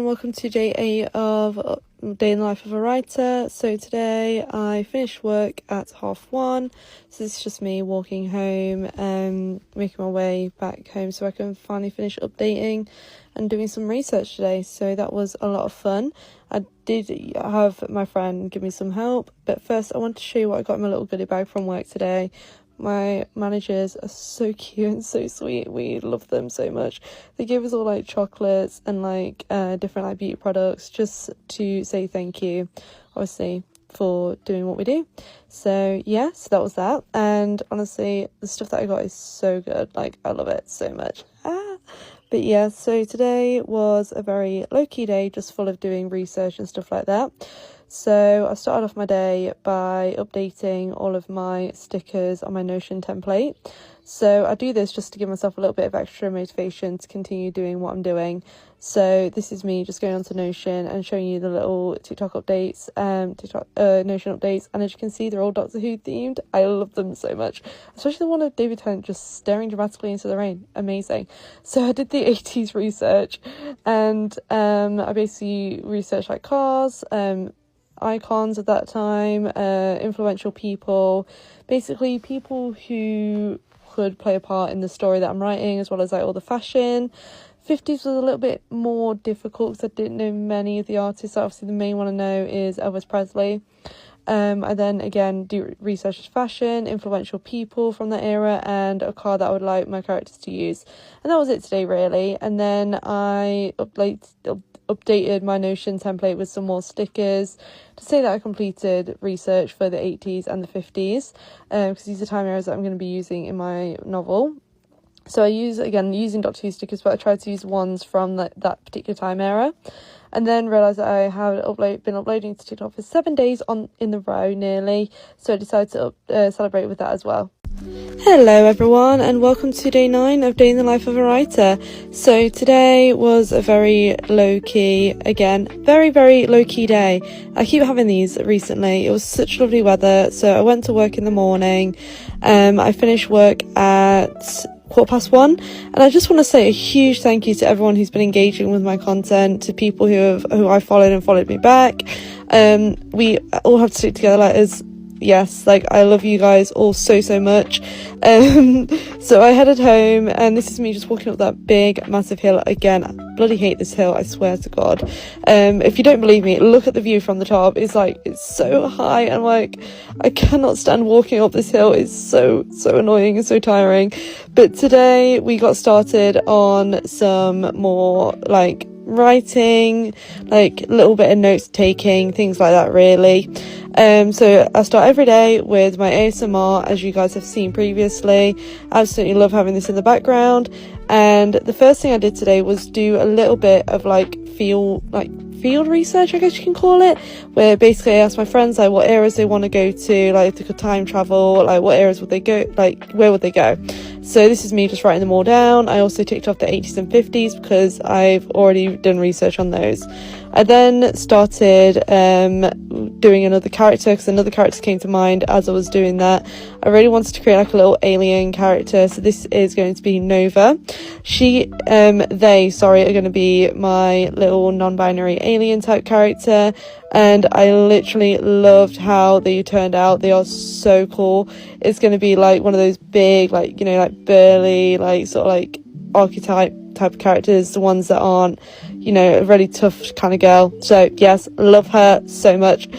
welcome to day 8 of Day in the Life of a Writer. So today I finished work at 1:30, so this is just me walking home and making my way back home so I can finally finish updating and doing some research today. So that was a lot of fun. I did have my friend give me some help, but first I want to show you what I got in my little goodie bag from work today. My managers are so cute and so sweet. We love them so much. They gave us all like chocolates and like different like beauty products just to say thank you, obviously, for doing what we do. So yeah, so that was that. And honestly, the stuff that I got is so good. Like, I love it so much. But yeah, so today was a very low-key day, just full of doing research and stuff like that. So I started off my day by updating all of my stickers on my Notion template. So I do this just to give myself a little bit of extra motivation to continue doing what I'm doing. So this is me just going onto Notion and showing you the little TikTok updates, Notion updates. And as you can see, they're all Doctor Who themed. I love them so much, especially the one of David Tennant just staring dramatically into the rain. Amazing. So I did the 80s research, and I basically researched like cars, icons at that time, influential people, basically people who could play a part in the story that I'm writing, as well as like all the fashion. 50s was a little bit more difficult because I didn't know many of the artists. Obviously the main one I know is Elvis Presley. I then again do research fashion, influential people from that era, and a car that I would like my characters to use. And that was it today, really. And then I updated my Notion template with some more stickers to say that I completed research for the 80s and the 50s, because these are time eras that I'm going to be using in my novel. So I using Doctor Who stickers, but I tried to use ones from that particular time era. And then realised that I had been uploading to TikTok for 7 days in the row nearly, so I decided to celebrate with that as well. Hello everyone, and welcome to day 9 of Day in the Life of a Writer. So today was a very low-key, again, very, very low-key day. I keep having these recently. It was such lovely weather, so I went to work in the morning. I finished work at 1:15, and I just want to say a huge thank you to everyone who's been engaging with my content, to people who I followed and followed me back. We all have to stick together like as yes, like I love you guys all so much. So I headed home, and this is me just walking up that big massive hill again. I bloody hate this hill, I swear to God. If you don't believe me, look at the view from the top. It's so high, and like I cannot stand walking up this hill. It's so annoying and so tiring. But today we got started on some more like writing, like a little bit of notes taking, things like that, really. So I start every day with my ASMR, as you guys have seen previously. I absolutely love having this in the background. And the first thing I did today was do a little bit of field research, I guess you can call it, where basically I asked my friends like what areas they want to go to, like if they could time travel, like what areas would they go, like where would they go. So this is me just writing them all down. I also ticked off the 80s and 50s because I've already done research on those. I then started doing another character, because another character came to mind as I was doing that. I really wanted to create like a little alien character, so this is going to be Nova. They are going to be my little non-binary alien type character, and I literally loved how they turned out. They are so cool. It's going to be like one of those big, like, you know, like burly, like sort of like archetype type of characters, the ones that aren't, you know, a really tough kind of girl. So yes, love her so much.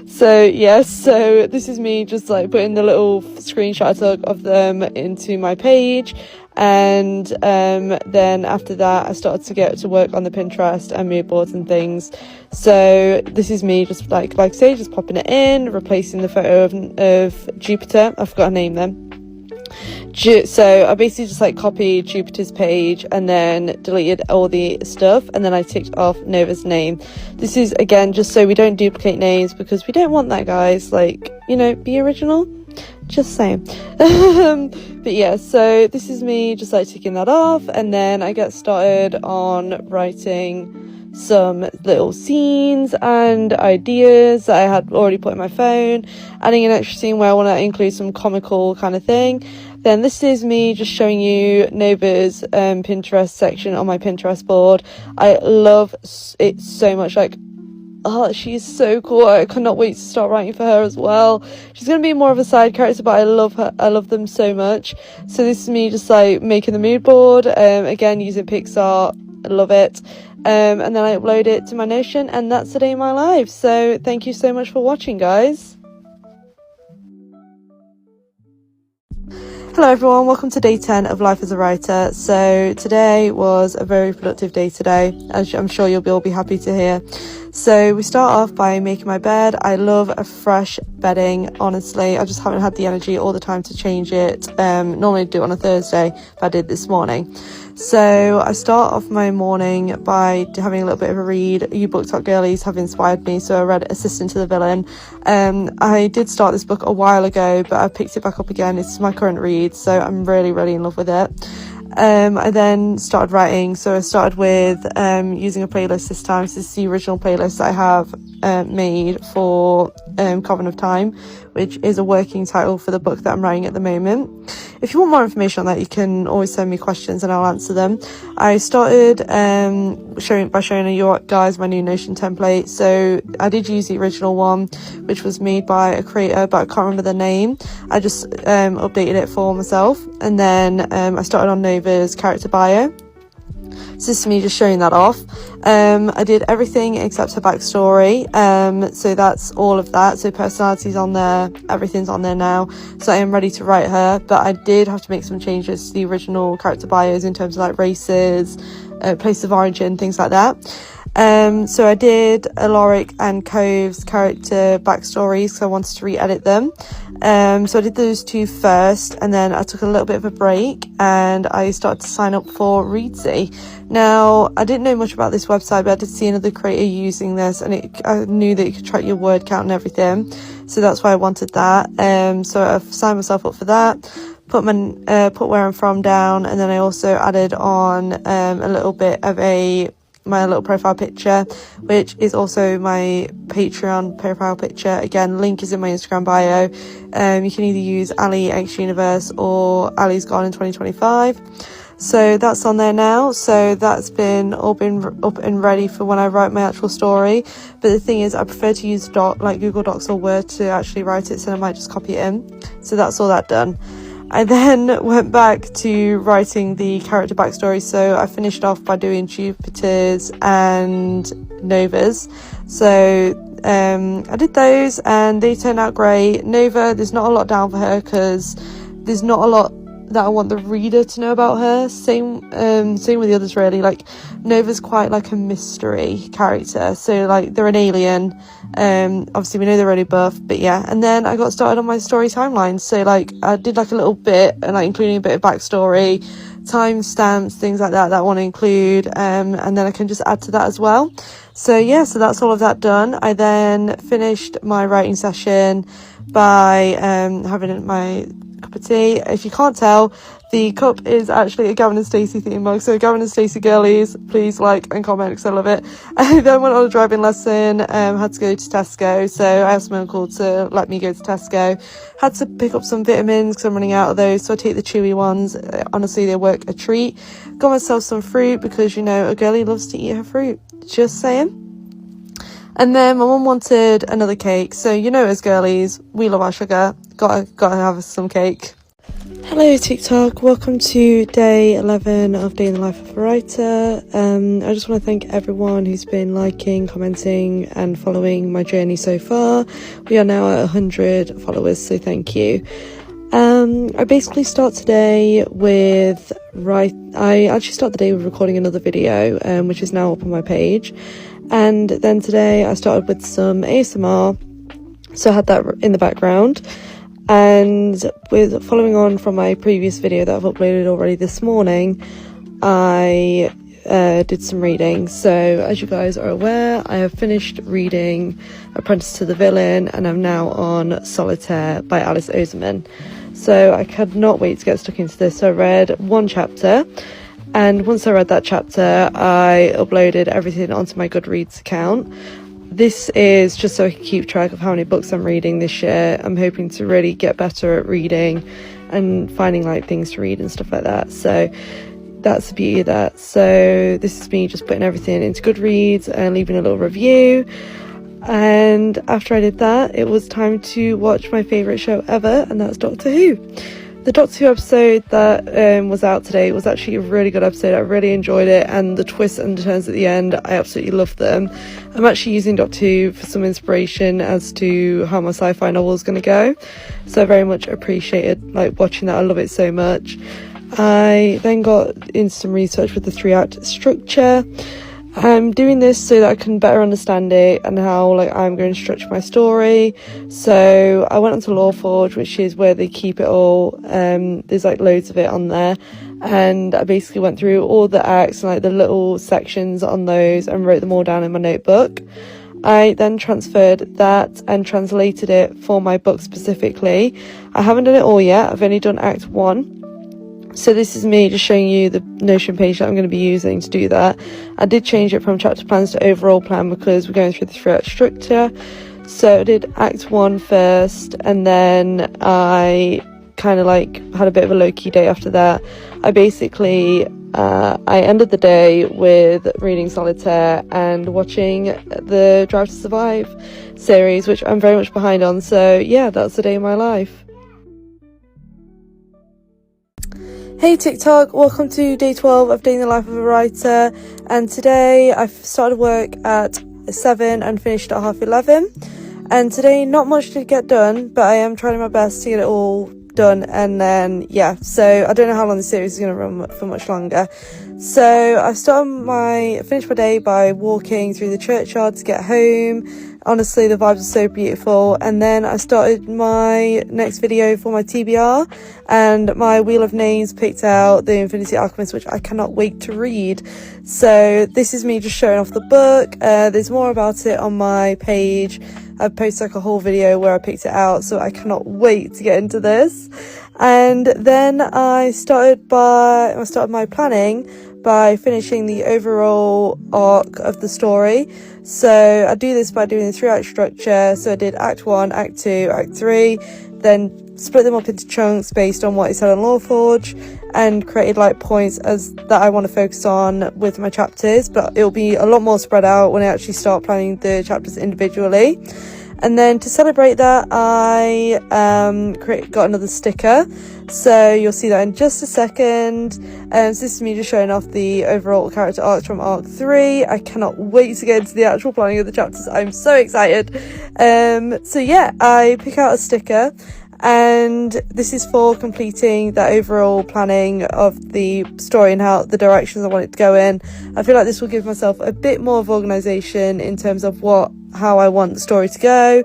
So yes, so this is me just like putting the little screenshot of them into my page. And then after that I started to get to work on the Pinterest and mood boards and things. So this is me just like say just popping it in, replacing the photo of Jupiter. I forgot her name then. So I basically just like copied Jupiter's page and then deleted all the stuff, and then I ticked off Nova's name. This is again just so we don't duplicate names, because we don't want that, guys. Like, you know, be original, just saying. But yeah, so this is me just like ticking that off, and then I get started on writing some little scenes and ideas that I had already put in my phone, adding an extra scene where I want to include some comical kind of thing. Then this is me just showing you Nova's Pinterest section on my Pinterest board. I love it so much. Like, oh, she's so cool. I cannot wait to start writing for her as well. She's going to be more of a side character, but I love her. I love them so much. So this is me just like making the mood board, again using Pixar. I love it. And then I upload it to my Notion, and that's the day in my life. So thank you so much for watching, guys. Hello everyone, welcome to day 10 of Life as a Writer. So today was a very productive day today, as I'm sure you'll all be happy to hear. So we start off by making my bed. I love a fresh bedding, honestly. I just haven't had the energy all the time to change it. Normally I do it on a Thursday, but I did this morning. So I start off my morning by having a little bit of a read. You Book Talk Girlies have inspired me, so I read Assistant to the Villain. I did start this book a while ago, but I picked it back up again. It's my current read, so I'm really, really in love with it. I then started writing, so I started with using a playlist this time. So this is the original playlist I have made for Coven of Time, which is a working title for the book that I'm writing at the moment. If you want more information on that, you can always send me questions and I'll answer them. I started showing you guys my new Notion template. So I did use the original one, which was made by a creator, but I can't remember the name. I just updated it for myself, and then I started on Nova's character bio. So this is me just showing that off. I did everything except her backstory, so that's all of that. So personality's on there, everything's on there now, so I am ready to write her. But I did have to make some changes to the original character bios in terms of like races, place of origin, things like that. So I did Alaric and Cove's character backstories, so I wanted to re-edit them. So I did those two first, and then I took a little bit of a break and I started to sign up for Readsy. Now, I didn't know much about this website, but I did see another creator using this, and I knew that you could track your word count and everything, so that's why I wanted that. So I've signed myself up for that, put where I'm from down, and then I also added on a little bit of my little profile picture, which is also my Patreon profile picture. Again, link is in my Instagram bio. You can either use Ali X Universe or Ali's Gone in 2025. So that's on there now. So that's been up and ready for when I write my actual story. But the thing is, I prefer to use like Google Docs or Word to actually write it, so I might just copy it in. So that's all that done. I then went back to writing the character backstory, so I finished off by doing Jupiter's and Nova's. So I did those and they turned out great. Nova, there's not a lot down for her because there's not a lot that I want the reader to know about her. Same with the others really. Like Nova's quite like a mystery character, so like they're an alien. Obviously we know they're really buff, but yeah. And then I got started on my story timeline, so like I did like a little bit, and like including a bit of backstory, timestamps, things like that I want to include, and then I can just add to that as well. So yeah, so that's all of that done. I then finished my writing session by having my cup of tea. If you can't tell, the cup is actually a Gavin and Stacey theme mug, so Gavin and Stacey girlies, please like and comment because I love it. I then went on a driving lesson, had to go to Tesco, so I asked my uncle to let me go to Tesco. Had to pick up some vitamins because I'm running out of those, so I take the chewy ones. Honestly, they work a treat. Got myself some fruit because, you know, a girlie loves to eat her fruit, just saying. And then my mum wanted another cake, so you know, as girlies, we love our sugar. Gotta have some cake. Hello TikTok, welcome to day 11 of Day in the Life of a Writer. I just want to thank everyone who's been liking, commenting and following my journey so far. We are now at 100 followers, so thank you. I basically start today with I actually start the day with recording another video, which is now up on my page. And then today I started with some ASMR, so I had that in the background. And with following on from my previous video that I've uploaded already this morning, I did some reading. So as you guys are aware, I have finished reading Apprentice to the Villain, and I'm now on Solitaire by Alice Oseman. So I could not wait to get stuck into this. So I read one chapter, and once I read that chapter, I uploaded everything onto my Goodreads account. this is just so I can keep track of how many books I'm reading this year. I'm hoping to really get better at reading and finding like things to read and stuff like that. So that's the beauty of that. So this is me just putting everything into Goodreads and leaving a little review. And after I did that, it was time to watch my favourite show ever, and that's Doctor Who. The Doctor Who episode that was out today was actually a really good episode. I really enjoyed it, and the twists and turns at the end, I absolutely loved them. I'm actually using Doctor Who for some inspiration as to how my sci-fi novel is going to go, so I very much appreciated like watching that. I love it so much. I then got into some research with the 3-act structure. I'm doing this so that I can better understand it and how like I'm going to structure my story. So I went onto Lawforge, which is where they keep it all. There's like loads of it on there, and I basically went through all the acts and like the little sections on those and wrote them all down in my notebook. I then transferred that and translated it for my book specifically. I haven't done it all yet. I've only done Act 1. So this is me just showing you the Notion page that I'm going to be using to do that. I did change it from chapter plans to overall plan because we're going through the 3-act structure. So I did Act 1 first, and then I kind of like had a bit of a low-key day after that. I basically I ended the day with reading Solitaire and watching the Drive to Survive series, which I'm very much behind on. So yeah, that's the day in my life. Hey TikTok, welcome to day 12 of Day in the Life of a Writer, and today I've started work at 7 and finished at 11:30, and today not much to get done, but I am trying my best to get it all done. And then yeah, so I don't know how long the series is going to run for much longer. So I finished my day by walking through the churchyard to get home. Honestly, the vibes are so beautiful. And then I started my next video for my TBR, and my Wheel of Names picked out The Infinity Alchemist, which I cannot wait to read. So this is me just showing off the book. There's more about it on my page. I posted like a whole video where I picked it out, so I cannot wait to get into this. And then I started my planning by finishing the overall arc of the story. So I do this by doing the 3-act structure. So I did Act 1, Act 2, Act 3, then split them up into chunks based on what it said on Lawforge, and created like points as that I want to focus on with my chapters, but it'll be a lot more spread out when I actually start planning the chapters individually. And then to celebrate that, I got another sticker, so you'll see that in just a second. So this is me just showing off the overall character arcs from Arc 3. I cannot wait to get into the actual planning of the chapters. I'm so excited. So yeah, I pick out a sticker, and this is for completing that overall planning of the story and how the directions I want it to go in. I feel like this will give myself a bit more of organisation in terms of how I want the story to go.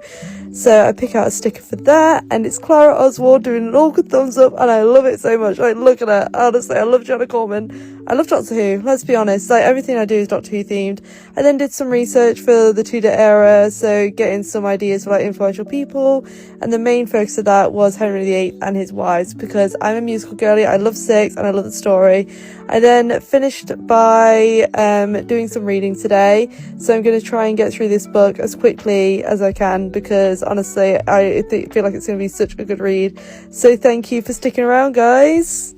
So I pick out a sticker for that, and it's Clara Oswald doing an awkward thumbs up, and I love it so much. Like, look at her. Honestly, I love Jenna Coleman. I love Doctor Who, let's be honest. Like, everything I do is Doctor Who themed. I then did some research for the Tudor era, so getting some ideas for like influential people, and the main focus of that was Henry VIII and his wives, because I'm a musical girly. I love Six and I love the story. I then finished by doing some reading today, so I'm going to try and get through this book as quickly as I can, because honestly I feel like it's going to be such a good read. So thank you for sticking around, guys.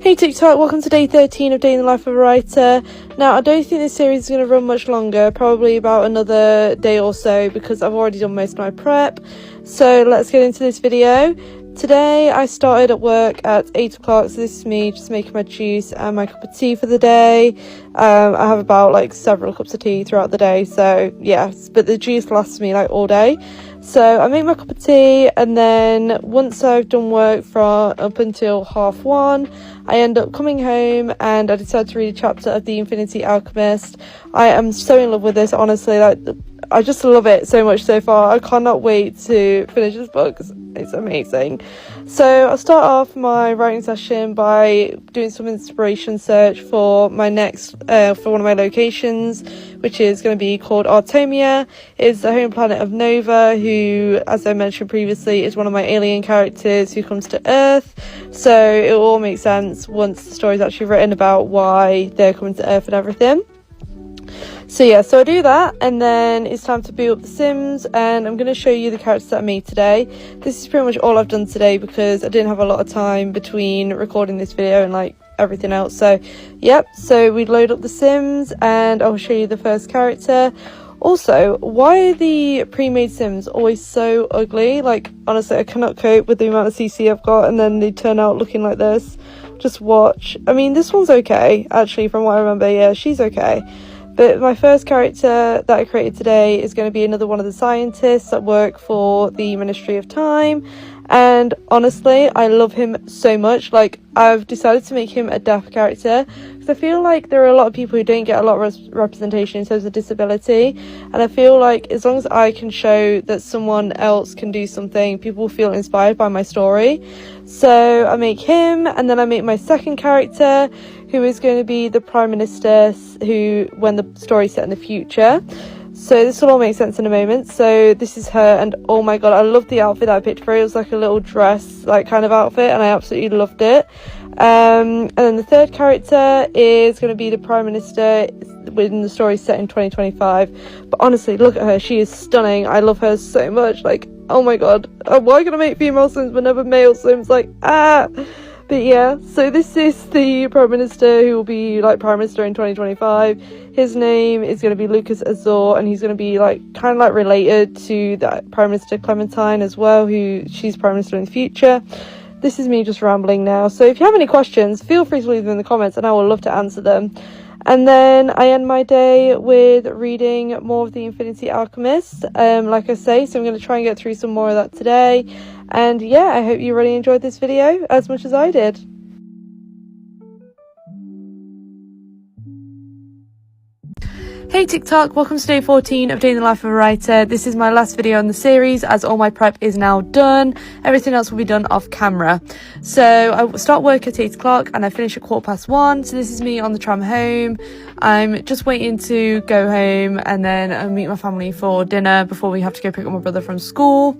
Hey TikTok, welcome to day 13 of Day in the Life of a Writer. Now, I don't think this series is going to run much longer, probably about another day or so, because I've already done most of my prep. So let's get into this video. Today I started at work at 8 o'clock, so this is me just making my juice and my cup of tea for the day. I have about like several cups of tea throughout the day, so yeah, but the juice lasts me like all day. So I make my cup of tea, and then once I've done work from up until 1:30, I end up coming home and I decide to read a chapter of The Infinity Alchemist. I am so in love with this, honestly. Like, I just love it so much so far. I cannot wait to finish this book. It's amazing. So I'll start off my writing session by doing some inspiration search for my next for one of my locations, which is going to be called Artomia. It's the home planet of Nova, who, as I mentioned previously, is one of my alien characters who comes to Earth. So it will all make sense once the story is actually written about why they're coming to Earth and everything. So yeah, so I do that, and then it's time to boot up The Sims, and I'm going to show you the characters that I made today. This is pretty much all I've done today because I didn't have a lot of time between recording this video and like everything else. So yep, so we load up The Sims and I'll show you the first character. Also, why are the pre-made Sims always so ugly? Like, honestly, I cannot cope with the amount of CC I've got, and then they turn out looking like this. Just watch. I mean, this one's okay, actually, from what I remember. Yeah, she's okay. But my first character that I created today is going to be another one of the scientists that work for the Ministry of Time. And honestly, I love him so much. Like, I've decided to make him a deaf character because I feel like there are a lot of people who don't get a lot of representation in terms of disability. And I feel like as long as I can show that someone else can do something, people will feel inspired by my story. So I make him, and then I make my second character, who is going to be the Prime Minister, who, when the story's set in the future. So this will all make sense in a moment. So this is her, and oh my god, I love the outfit that I picked for her. It was like a little dress like kind of outfit, and I absolutely loved it. And then the third character is going to be the Prime Minister when the story set in 2025. But honestly, look at her, she is stunning. I love her so much. Like, oh my god, why can I make female Sims but never male Sims? Like, But yeah, so this is the Prime Minister who will be like Prime Minister in 2025. His name is going to be Lucas Azor, and he's going to be like kind of like related to that Prime Minister Clementine as well, who she's Prime Minister in the future. This is me just rambling now. So if you have any questions, feel free to leave them in the comments and I will love to answer them. And then I end my day with reading more of the Infinity Alchemist, like I say, so I'm going to try and get through some more of that today. And yeah, I hope you really enjoyed this video as much as I did. Hey TikTok, welcome to day 14 of Day in the Life of a Writer. This is my last video in the series as all my prep is now done. Everything else will be done off camera. So I start work at 8 o'clock and I finish at 1:15. So this is me on the tram home. I'm just waiting to go home and then I'll meet my family for dinner before we have to go pick up my brother from school.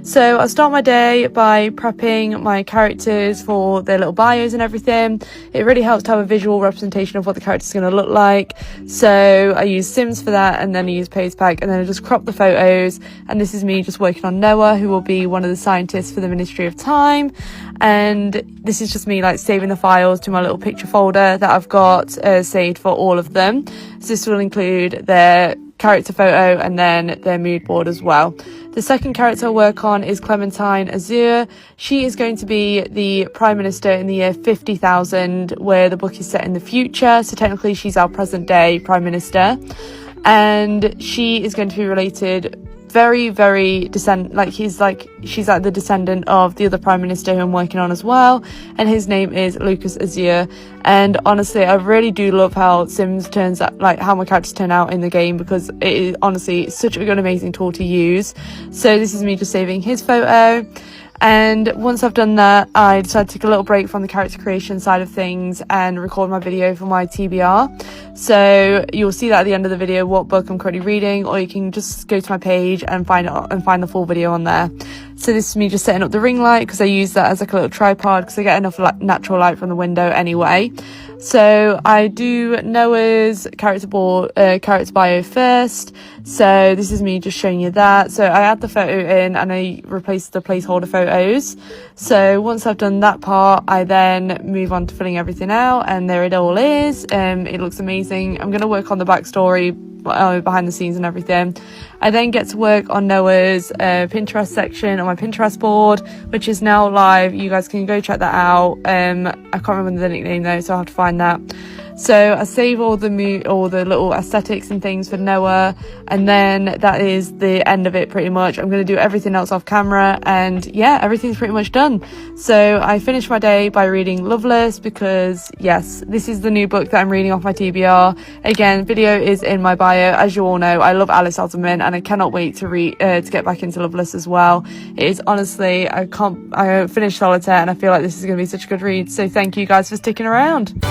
So I start my day by prepping my characters for their little bios and everything. It really helps to have a visual representation of what the character's going to look like. So I use Sims for that, and then I use PostPack, and then I just crop the photos. And this is me just working on Noah, who will be one of the scientists for the Ministry of Time. And this is just me like saving the files to my little picture folder that I've got saved for all of them. So this will include their character photo and then their mood board as well. The second character I work on is Clementine Azure. She is going to be the Prime Minister in the year 50,000, where the book is set in the future. So technically she's our present day Prime Minister. And she is going to be related she's like the descendant of the other Prime Minister who I'm working on as well, and his name is Lucas Azure. And honestly, I really do love how Sims turns out, like how my characters turn out in the game, because it is honestly such a good amazing tool to use. So this is me just saving his photo. And once I've done that, I decided to take a little break from the character creation side of things and record my video for my TBR. So you'll see that at the end of the video what book I'm currently reading, or you can just go to my page and find the full video on there. So this is me just setting up the ring light, because I use that as like a little tripod because I get enough natural light from the window anyway. So I do Noah's character bio first. So this is me just showing you that. So I add the photo in and I replace the placeholder photos. So once I've done that part, I then move on to filling everything out, and there it all is. It looks amazing. I'm going to work on the backstory behind the scenes and everything. I then get to work on Noah's Pinterest section on my Pinterest board, which is now live. You guys can go check that out. I can't remember the nickname though, so I'll have to find that. So I save all the little aesthetics and things for Noah, and then that is the end of it pretty much. I'm going to do everything else off camera, and yeah, everything's pretty much done. So I finished my day by reading Loveless, because yes, this is the new book that I'm reading off my TBR. Again, video is in my bio. As you all know, I love Alice Oseman, and I cannot wait to get back into Loveless as well. It is honestly, I finished Solitaire and I feel like this is going to be such a good read. So thank you guys for sticking around.